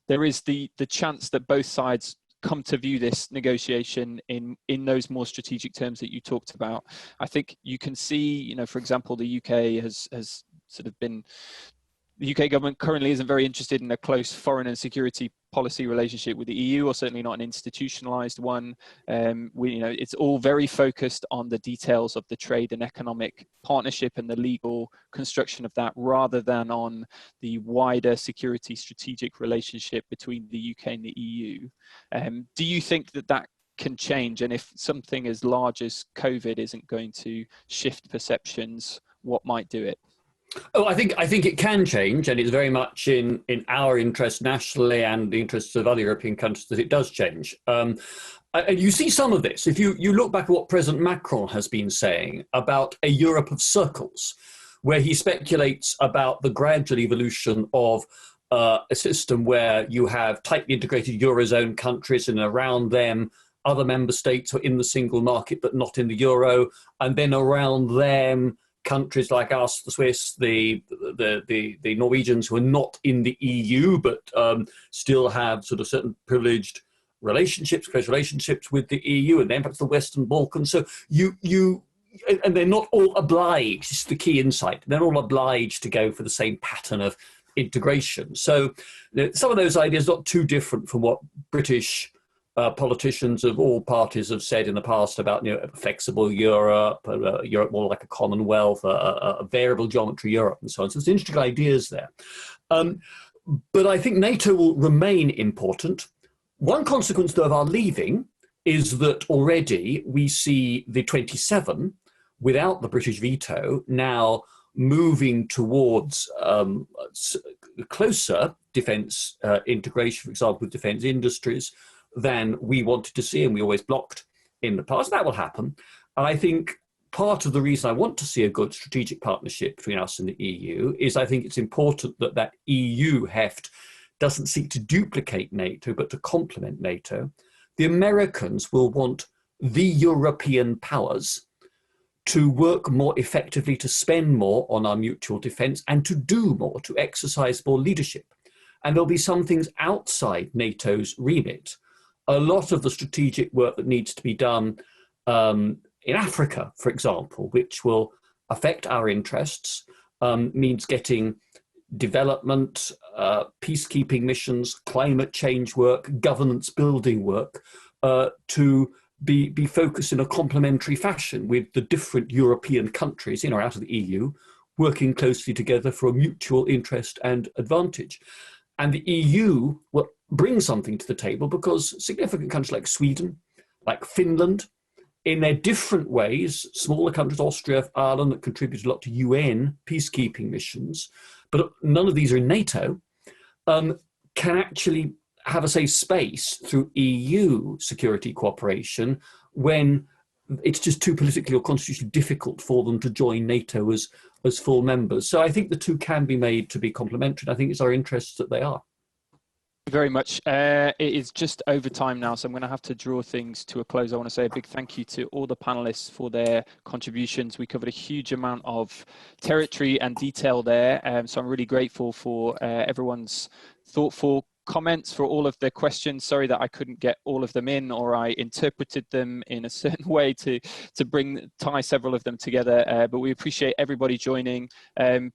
is the chance that both sides come to view this negotiation in those more strategic terms that you talked about? I think you can see, for example, the UK has sort of been. The UK government currently isn't very interested in a close foreign and security policy relationship with the EU, or certainly not an institutionalized one. It's all very focused on the details of the trade and economic partnership and the legal construction of that, rather than on the wider security strategic relationship between the UK and the EU. Do you think that can change? And if something as large as COVID isn't going to shift perceptions, what might do it? Oh, I think it can change, and it's very much in our interest nationally and the interests of other European countries that it does change. And you see some of this. If you look back at what President Macron has been saying about a Europe of circles, where he speculates about the gradual evolution of a system where you have tightly integrated Eurozone countries and around them other member states who are in the single market but not in the Euro, and then around them countries like us, the Swiss, the Norwegians, who are not in the EU but still have sort of certain privileged relationships, close relationships with the EU, and then perhaps the Western Balkans. So and they're not all obliged. This is the key insight. They're all obliged to go for the same pattern of integration. So some of those ideas are not too different from what British politicians of all parties have said in the past about a flexible Europe, Europe more like a Commonwealth, a variable geometry Europe, and so on. So there's interesting ideas there. But I think NATO will remain important. One consequence, though, of our leaving is that already we see the 27, without the British veto, now moving towards closer defence integration, for example, with defence industries, than we wanted to see and we always blocked in the past. That will happen. And I think part of the reason I want to see a good strategic partnership between us and the EU is I think it's important that that EU heft doesn't seek to duplicate NATO, but to complement NATO. The Americans will want the European powers to work more effectively, to spend more on our mutual defence and to do more, to exercise more leadership. And there'll be some things outside NATO's remit. A lot of the strategic work that needs to be done in Africa, for example, which will affect our interests, means getting development, peacekeeping missions, climate change work, governance building work to be focused in a complementary fashion with the different European countries in or out of the EU working closely together for a mutual interest and advantage. And the EU will bring something to the table because significant countries like Sweden, like Finland, in their different ways, smaller countries, Austria, Ireland, that contribute a lot to UN peacekeeping missions, but none of these are in NATO, can actually have a safe space through EU security cooperation when it's just too politically or constitutionally difficult for them to join NATO as full members. So I think the two can be made to be complementary. I think it's our interests that they are. Very much. It is just over time now, so I'm going to have to draw things to a close. I want to say a big thank you to all the panelists for their contributions. We covered a huge amount of territory and detail there, so I'm really grateful for everyone's thoughtful comments, for all of the questions. Sorry that I couldn't get all of them in, or I interpreted them in a certain way to tie several of them together, but we appreciate everybody joining.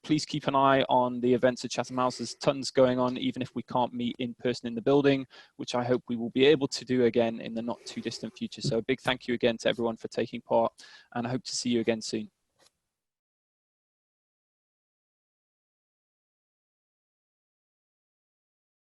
Please keep an eye on the events at Chatham House. There's tons going on, even if we can't meet in person in the building, which I hope we will be able to do again in the not too distant future. So a big thank you again to everyone for taking part, and I hope to see you again soon.